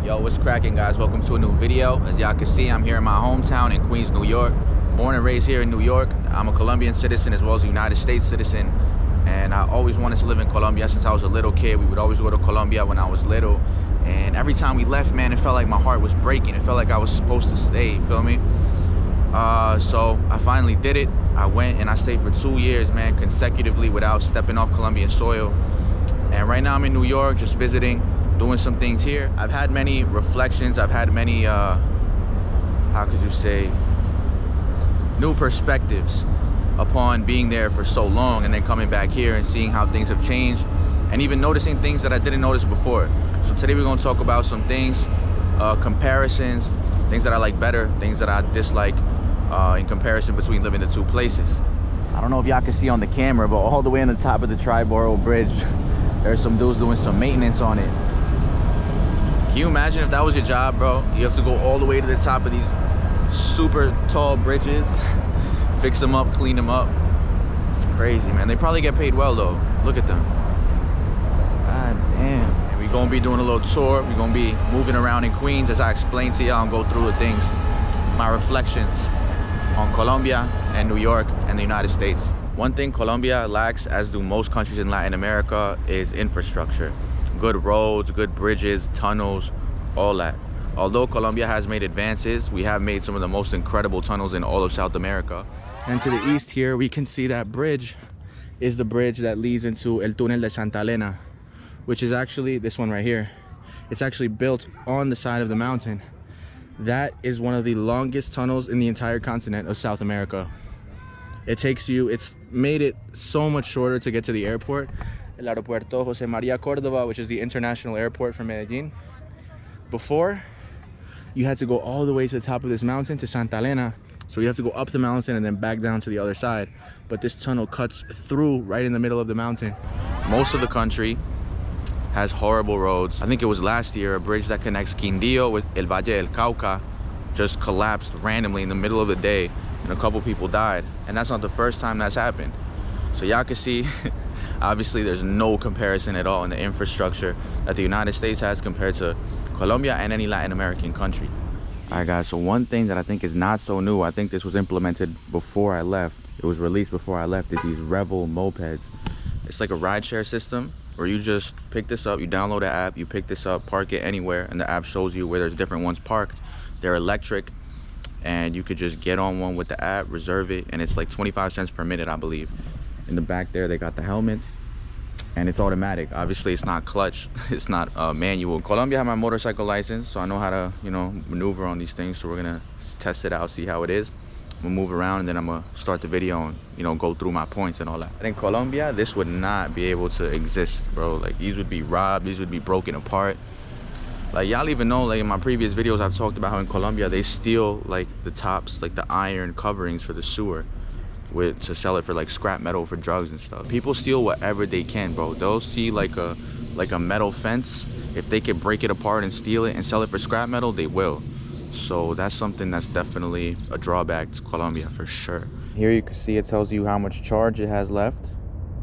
Yo, what's cracking, guys? Welcome to a new video. As y'all can see, I'm here in my hometown in Queens, New York. Born and raised here in New York. I'm a Colombian citizen as well as a United States citizen, and I always wanted to live in Colombia since I was a little kid. We would always go to Colombia when I was little, and every time we left, man, it felt like my heart was breaking. It felt like I was supposed to stay, you feel me? So I finally did it. I went and I stayed for 2 years, man, consecutively without stepping off Colombian soil. And right now I'm in New York, just visiting, doing some things here. I've had many reflections. I've had many, how could you say, new perspectives upon being there for so long and then coming back here and seeing how things have changed and even noticing things that I didn't notice before. So today we're gonna talk about some things, comparisons, things that I like better, things that I dislike in comparison between living the two places. I don't know if y'all can see on the camera, but all the way on the top of the Triborough Bridge, there's some dudes doing some maintenance on it. Can you imagine if that was your job, bro? You have to go all the way to the top of these super tall bridges, fix them up, clean them up. It's crazy, man. They probably get paid well, though. Look at them. God damn. And we're gonna be doing a little tour. We're gonna be moving around in Queens as I explain to y'all and go through the things, my reflections on Colombia and New York and the United States. One thing Colombia lacks, as do most countries in Latin America, is infrastructure. Good roads, good bridges, tunnels, all that. Although Colombia has made advances, we have made some of the most incredible tunnels in all of South America. And to the east here, we can see that bridge is the bridge that leads into El Túnel de Santa Elena, which is actually this one right here. It's actually built on the side of the mountain. That is one of the longest tunnels in the entire continent of South America. It's made it so much shorter to get to the airport. El Aeropuerto José María Córdoba, which is the international airport for Medellin. Before, you had to go all the way to the top of this mountain to Santa Elena. So you have to go up the mountain and then back down to the other side. But this tunnel cuts through right in the middle of the mountain. Most of the country has horrible roads. I think it was last year, a bridge that connects Quindío with El Valle del Cauca just collapsed randomly in the middle of the day, and a couple people died. And that's not the first time that's happened. So y'all can see, obviously there's no comparison at all in the infrastructure that the United States has compared to Colombia and any Latin American country. All right, guys, so one thing that I think is not so new, I think this was implemented before I left, it was released before I left, is these Revel mopeds. It's like a rideshare system where you just pick this up, you download the app, you pick this up, park it anywhere, and the app shows you where there's different ones parked. They're electric, and you could just get on one with the app, reserve it, and it's like 25 cents per minute, I believe. In the back there, they got the helmets, and it's automatic. Obviously, it's not clutch, it's not manual. Colombia, I have my motorcycle license, so I know how to, you know, maneuver on these things. So we're gonna test it out, see how it is. I'm gonna move around, and then I'm gonna start the video and, you know, go through my points and all that. In Colombia, this would not be able to exist, bro. Like, these would be robbed, these would be broken apart. Like, y'all even know, like in my previous videos, I've talked about how in Colombia they steal like the tops, like the iron coverings for the sewer, to sell it for like scrap metal for drugs and stuff. People steal whatever they can, bro. They'll see like a metal fence. If they could break it apart and steal it and sell it for scrap metal, they will. So that's something that's definitely a drawback to Colombia for sure. Here you can see it tells you how much charge it has left,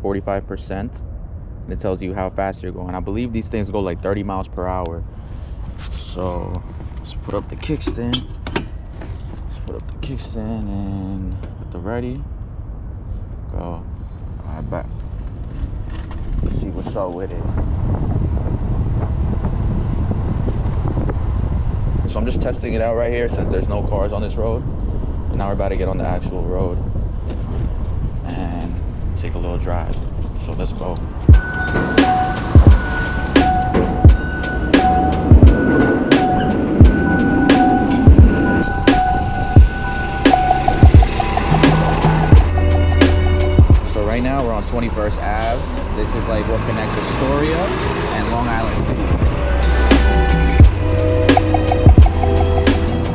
45%. And it tells you how fast you're going. I believe these things go like 30 miles per hour. So let's put up the kickstand. Let's put up the kickstand and put the ready. Go. All right, back. Let's see what's up with it. So I'm just testing it out right here since there's no cars on this road. And now we're about to get on the actual road and take a little drive. So let's go. So right now we're on 21st Ave. This is like what connects Astoria and Long Island City.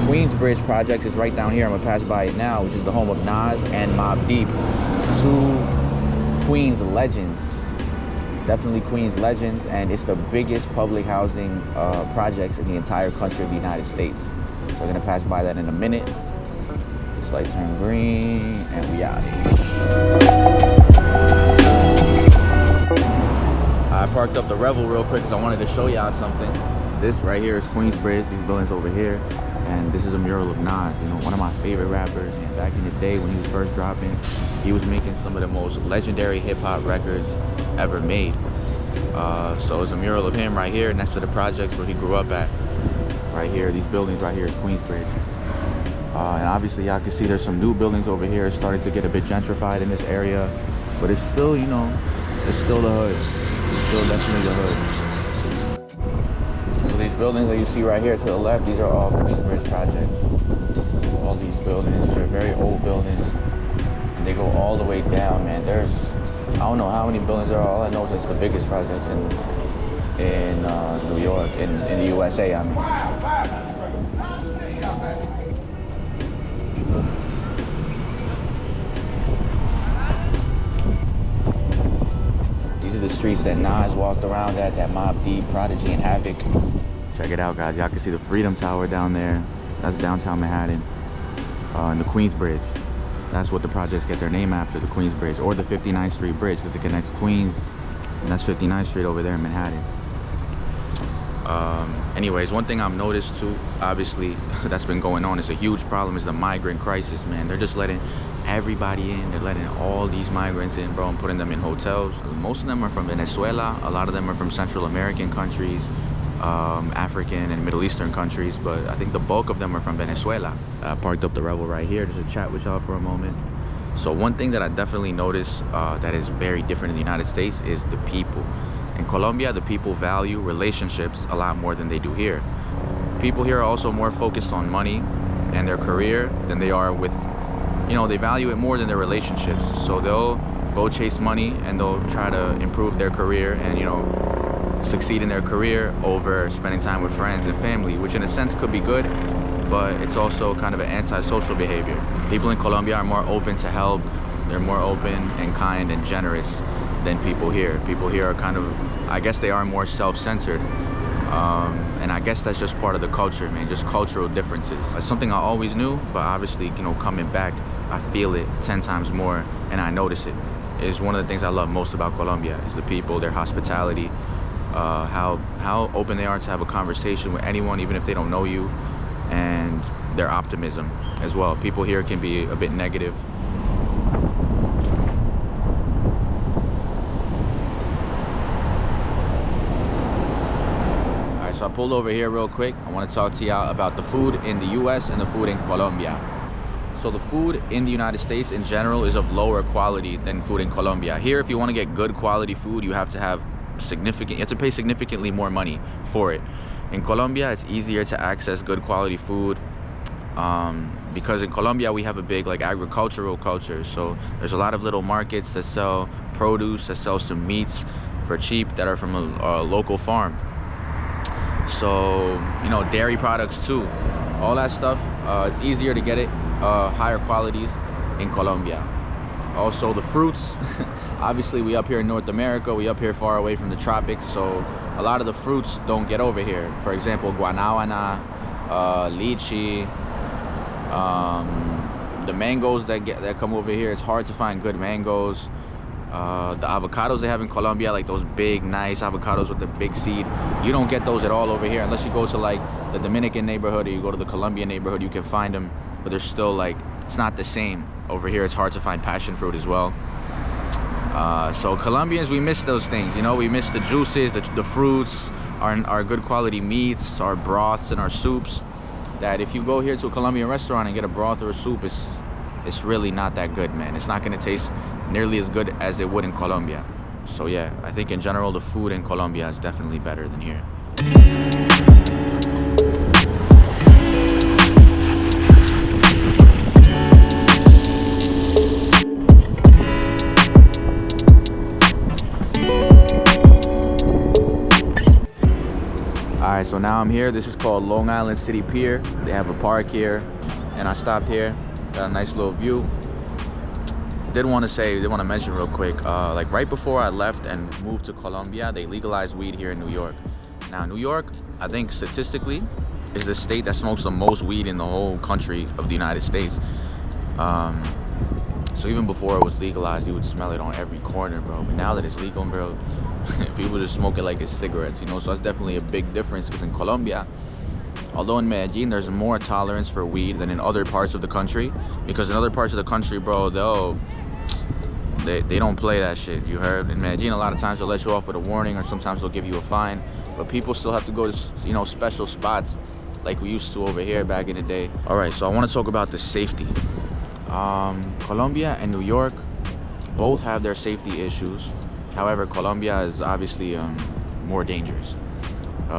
Queensbridge Projects is right down here. I'm gonna pass by it now, which is the home of Nas and Mobb Deep, two Queens legends, definitely Queens legends, and it's the biggest public housing projects in the entire country of the United States. So we're gonna pass by that in a minute. This light turn green, and we out here. I parked up the Revel real quick because I wanted to show y'all something. This right here is Queensbridge, these buildings over here. And this is a mural of Nas, you know, one of my favorite rappers. And back in the day when he was first dropping, he was making some of the most legendary hip-hop records ever made. So it's a mural of him right here next to the projects where he grew up at. Right here, these buildings right here is Queensbridge. And obviously y'all can see there's some new buildings over here. It's starting to get a bit gentrified in this area. But it's still, you know, it's still the hood. It's still definitely the hood. So these buildings that you see right here to the left, these are all Queensbridge projects. All these buildings, these are very old buildings. They go all the way down, man. There's, I don't know how many buildings there are. All I know is it's the biggest projects in New York, in the USA, I mean. These are the streets that Nas walked around at, that Mobb Deep, Prodigy, and Havoc. Check it out, guys. Y'all can see the Freedom Tower down there. That's downtown Manhattan. And the Queensbridge. That's what the projects get their name after, the Queensbridge, or the 59th Street Bridge, because it connects Queens, and that's 59th Street over there in Manhattan. Anyways, one thing I've noticed too, obviously, that's been going on, is a huge problem, is the migrant crisis, man. They're just letting everybody in. They're letting all these migrants in, bro, and putting them in hotels. Most of them are from Venezuela. A lot of them are from Central American countries, African and Middle Eastern countries, but I think the bulk of them are from Venezuela. I parked up the Rebel right here just to chat with y'all for a moment. So one thing that I definitely noticed that is very different in the United States is the people. In Colombia, the people value relationships a lot more than they do here. People here are also more focused on money and their career than they are with, you know, they value it more than their relationships. So they'll go chase money and they'll try to improve their career and, you know, succeed in their career over spending time with friends and family, which in a sense could be good, but it's also kind of an antisocial behavior. People in Colombia are more open to help. They're more open and kind and generous than people here. People here are kind of, I guess they are more self-centered. And I guess that's just part of the culture, man, just cultural differences. It's something I always knew, but obviously, you know, coming back, I feel it 10 times more and I notice it. It's one of the things I love most about Colombia, is the people, their hospitality, how open they are to have a conversation with anyone, even if they don't know you, and their optimism as well. People here can be a bit negative. Alright, so I pulled over here real quick. I want to talk to y'all about the food in the US and the food in Colombia. So the food in the United States in general is of lower quality than food in Colombia. Here, if you want to get good quality food, you have to pay significantly more money for it. In Colombia, it's easier to access good quality food because in Colombia we have a big like agricultural culture. So there's a lot of little markets that sell produce, that sell some meats for cheap that are from a local farm. So, you know, dairy products too, all that stuff, it's easier to get it, higher qualities in Colombia. Also the fruits, obviously we up here in North America, we up here far away from the tropics, so a lot of the fruits don't get over here. For example, guanábana, lychee, the mangoes that come over here, it's hard to find good mangoes. The avocados they have in Colombia, like those big nice avocados with the big seed, you don't get those at all over here unless you go to like the Dominican neighborhood or you go to the Colombian neighborhood. You can find them, but they're still like, it's not the same. Over here it's hard to find passion fruit as well. So Colombians, we miss those things, you know, we miss the juices, the fruits, our good quality meats, our broths and our soups, that if you go here to a Colombian restaurant and get a broth or a soup, it's really not that good, man. It's not going to taste nearly as good as it would in Colombia. So yeah, I think in general the food in Colombia is definitely better than here. Alright, so now I'm here. This is called Long Island City Pier. They have a park here, and I stopped here. Got a nice little view. Did want to mention real quick, like right before I left and moved to Colombia, they legalized weed here in New York. Now, New York, I think statistically, is the state that smokes the most weed in the whole country of the United States. So So even before it was legalized, you would smell it on every corner, bro. But now that it's legal, bro, people just smoke it like it's cigarettes, you know? So that's definitely a big difference, because in Colombia, although in Medellin there's more tolerance for weed than in other parts of the country, because in other parts of the country, bro, they don't play that shit. You heard? In Medellin, a lot of times they'll let you off with a warning, or sometimes they'll give you a fine. But people still have to go to, you know, special spots like we used to over here back in the day. All right, so I want to talk about the safety. Colombia and New York both have their safety issues. However, Colombia is obviously more dangerous.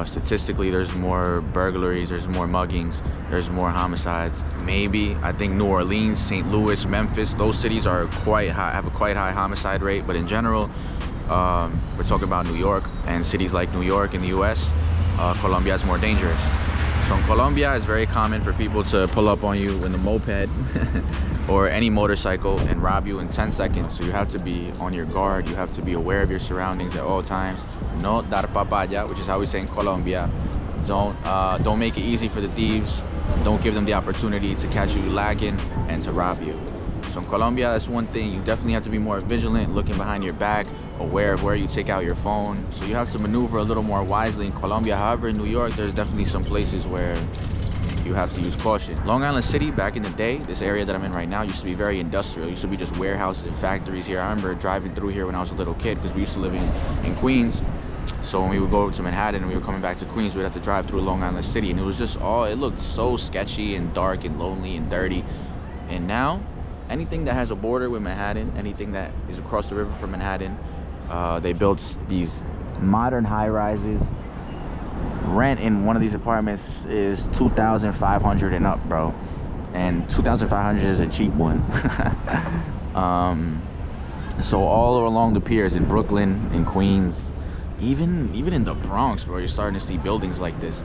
Statistically, there's more burglaries, there's more muggings, there's more homicides. Maybe, I think New Orleans, St. Louis, Memphis, those cities are quite high, have a quite high homicide rate. But in general, we're talking about New York and cities like New York in the US. Colombia is more dangerous. So in Colombia, it's very common for people to pull up on you in a moped or any motorcycle and rob you in 10 seconds. So you have to be on your guard. You have to be aware of your surroundings at all times. No dar papaya, which is how we say in Colombia. Don't make it easy for the thieves. Don't give them the opportunity to catch you lagging and to rob you. So in Colombia, that's one thing. You definitely have to be more vigilant, looking behind your back, aware of where you take out your phone. So you have to maneuver a little more wisely in Colombia. However, in New York, there's definitely some places where you have to use caution. Long Island City, back in the day, this area that I'm in right now, used to be very industrial. It used to be just warehouses and factories here. I remember driving through here when I was a little kid, because we used to live in Queens. So when we would go over to Manhattan and we were coming back to Queens, we'd have to drive through Long Island City. And it was just it looked so sketchy and dark and lonely and dirty. And now, anything that has a border with Manhattan, anything that is across the river from Manhattan, they built these modern high-rises. Rent in one of these apartments is $2,500 and up, bro. And $2,500 is a cheap one. So all along the piers in Brooklyn, in Queens, even in the Bronx, bro, you're starting to see buildings like this.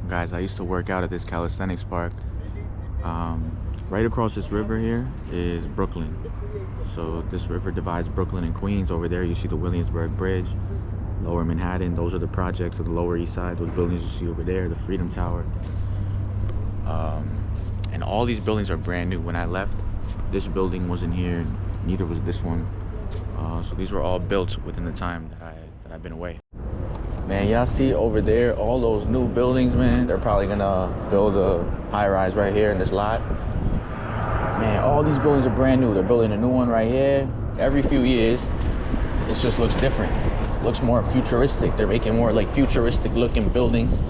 Guys, I used to work out at this calisthenics park. Right across this river here is Brooklyn. So this river divides Brooklyn and Queens. Over there you see the Williamsburg Bridge. Lower Manhattan, those are the projects of the Lower East Side. Those buildings you see over there, the Freedom Tower. And all these buildings are brand new. When I left, this building wasn't here, neither was this one. So these were all built within the time that I've been away. Man, y'all see over there, all those new buildings, man. They're probably gonna build a high-rise right here in this lot. Man, all these buildings are brand new. They're building a new one right here. Every few years, it just looks different. It looks more futuristic. They're making more like futuristic looking buildings.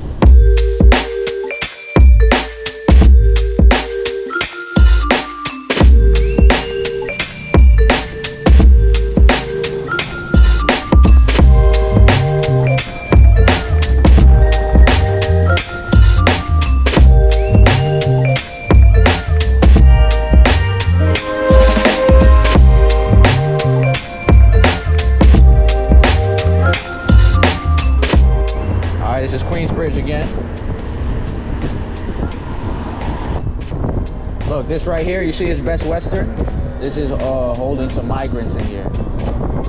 Again, look, this right here, you see this Best Western? This is holding some migrants in here.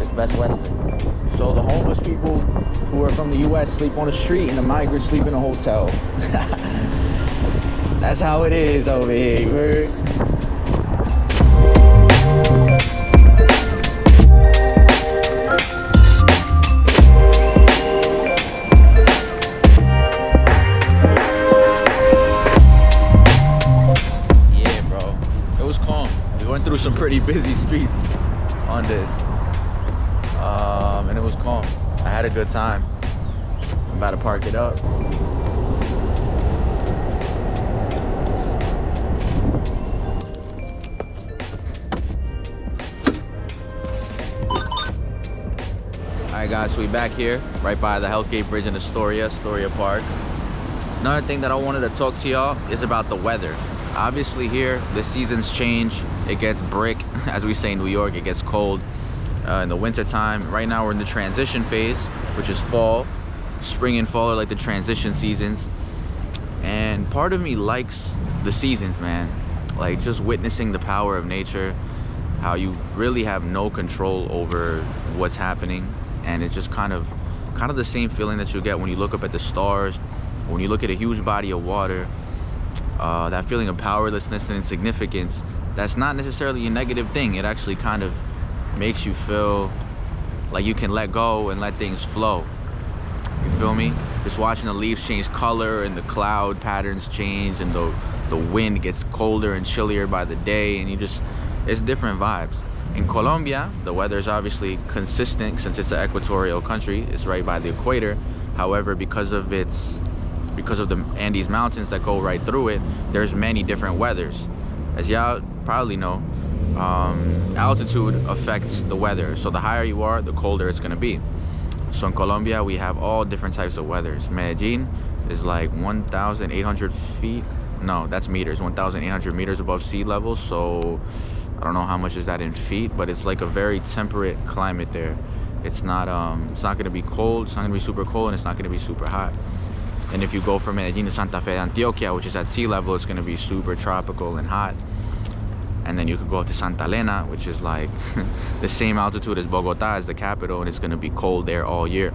It's Best Western. So the homeless people who are from the US sleep on the street and the migrants sleep in a hotel. That's how it is over here, you heard? Through some pretty busy streets on this, and it was calm. I had a good time. I'm about to park it up. Alright guys, so we back here right by the Hell's Gate Bridge in Astoria Park. Another thing that I wanted to talk to y'all is about the weather. Obviously here, the seasons change. It gets brick, as we say in New York, it gets cold in the winter time. Right now we're in the transition phase, which is fall. Spring and fall are like the transition seasons. And part of me likes the seasons, man. Like just witnessing the power of nature, how you really have no control over what's happening. And it's just kind of the same feeling that you get when you look up at the stars, when you look at a huge body of water. That feeling of powerlessness and insignificance that's not necessarily a negative thing. It actually kind of makes you feel like you can let go and let things flow. You feel me? Just watching the leaves change color and the cloud patterns change and the wind gets colder and chillier by the day, and it's different vibes. In Colombia, the weather is obviously consistent since it's an equatorial country. It's right by the equator. However, because of the Andes Mountains that go right through it, there's many different weathers. As y'all probably know, altitude affects the weather. So the higher you are, the colder it's gonna be. So in Colombia, we have all different types of weathers. Medellin is like 1,800 feet. No, that's meters, 1,800 meters above sea level. So I don't know how much is that in feet, but it's like a very temperate climate there. It's not gonna be cold, it's not gonna be super cold, and it's not gonna be super hot. And if you go from Medellin to Santa Fe, Antioquia, which is at sea level, it's gonna be super tropical and hot. And then you could go up to Santa Elena, which is like the same altitude as Bogota, as the capital, and it's gonna be cold there all year.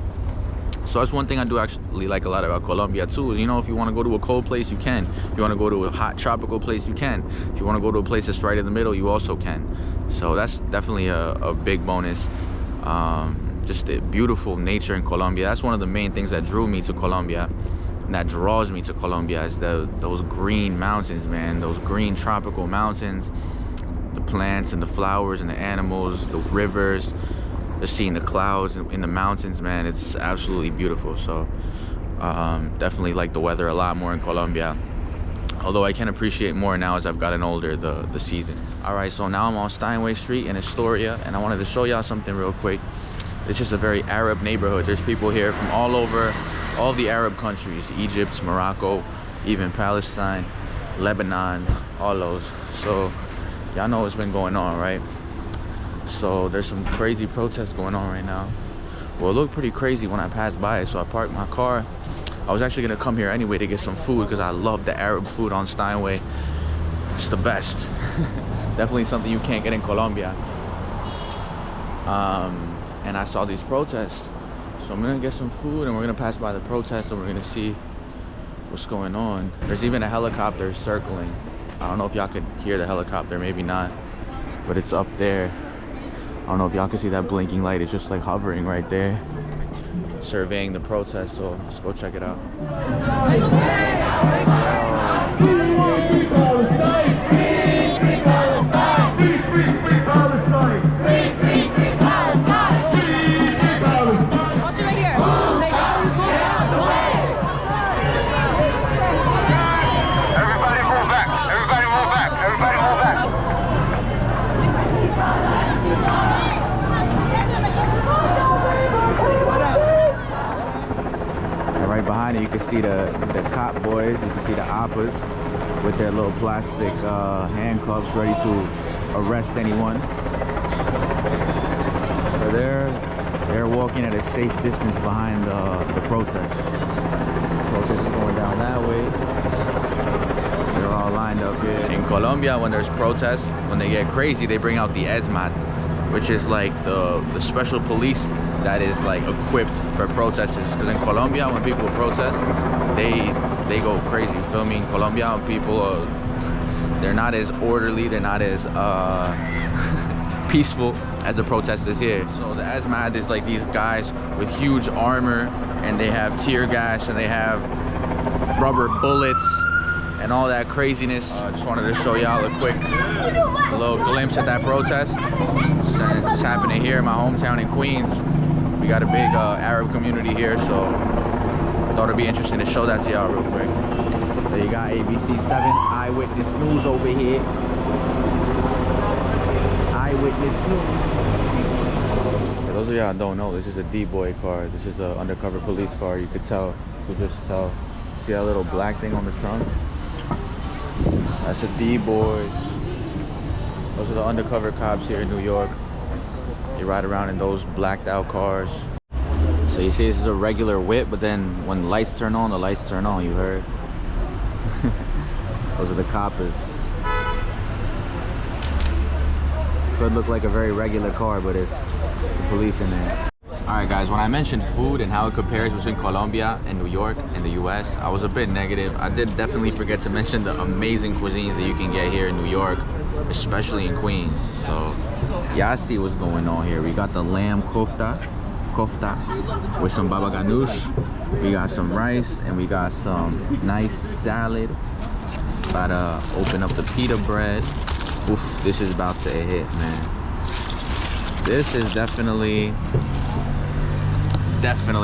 So that's one thing I do actually like a lot about Colombia too, is, you know, if you wanna go to a cold place, you can. If you wanna go to a hot tropical place, you can. If you wanna go to a place that's right in the middle, you also can. So that's definitely a big bonus. Just the beautiful nature in Colombia. That's one of the main things that drew me to Colombia, and that draws me to Colombia, is those green mountains, man. Those green tropical mountains, the plants and the flowers and the animals, the rivers, just seeing the clouds in the mountains, man. It's absolutely beautiful. So definitely like the weather a lot more in Colombia, although I can appreciate more now as I've gotten older the seasons. All right, so now I'm on Steinway Street in Astoria, and I wanted to show y'all something real quick. It's just a very Arab neighborhood. There's people here from all over, all the Arab countries, Egypt, Morocco, even Palestine, Lebanon, all those. So y'all know what's been going on, right? So there's some crazy protests going on right now. Well, it looked pretty crazy when I passed by it, so I parked my car. I was actually gonna come here anyway to get some food because I love the Arab food on Steinway. It's the best. Definitely something you can't get in Colombia. And I saw these protests, so I'm gonna get some food and we're gonna pass by the protest and we're gonna see what's going on. There's even a helicopter circling. I don't know if y'all could hear the helicopter, maybe not, but it's up there. I don't know if y'all can see that blinking light. It's just like hovering right there, surveying the protest. So let's go check it out. You can see the cop boys, you can see the oppas with their little plastic handcuffs ready to arrest anyone. But they're walking at a safe distance behind the protest. The protest is going down that way. They're all lined up here. In Colombia, when there's protests, when they get crazy, they bring out the ESMAD, which is like the special police that is like equipped for protesters. Because in Colombia, when people protest, they go crazy. You feel me? In Colombia, when people they're not as orderly, they're not as peaceful as the protesters here. So the ESMAD is like these guys with huge armor, and they have tear gas, and they have rubber bullets and all that craziness. Just wanted to show y'all a little glimpse at that protest. Since it's happening here in my hometown in Queens, we got a big Arab community here, so I thought it'd be interesting to show that to y'all real quick. There you got ABC 7 Eyewitness News over here. Eyewitness News. For those of y'all that don't know, this is a D-boy car. This is an undercover police car. You could tell, you could just tell. See that little black thing on the trunk? That's a D-boy. Those are the undercover cops here in New York. They ride around in those blacked out cars. So you see this is a regular whip, but then when the lights turn on, the lights turn on, you heard? Those are the coppers. Could look like a very regular car, but it's the police in there. Alright guys, when I mentioned food and how it compares between Colombia and New York and the US, I was a bit negative. I did definitely forget to mention the amazing cuisines that you can get here in New York. especially in Queens. So y'all see what's going on here. We got the lamb kofta with some baba ganoush. We got some rice and we got some nice salad. About to open up the pita bread. Oof, this is about to hit, man. This is definitely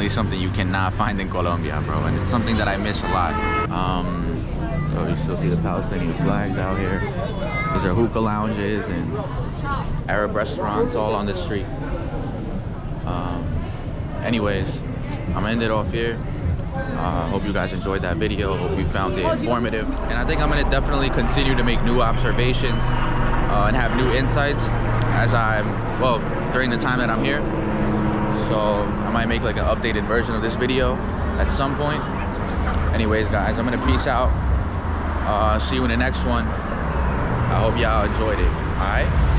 something you cannot find in Colombia, bro, and it's something that I miss a lot. So you still see the Palestinian flags out here. These are hookah lounges and Arab restaurants all on the street. Anyways, I'm gonna end it off here. Hope you guys enjoyed that video. Hope you found it informative. And I think I'm gonna definitely continue to make new observations and have new insights as during the time that I'm here. So I might make like an updated version of this video at some point. Anyways, guys, I'm gonna peace out. See you in the next one. I hope y'all enjoyed it. All right.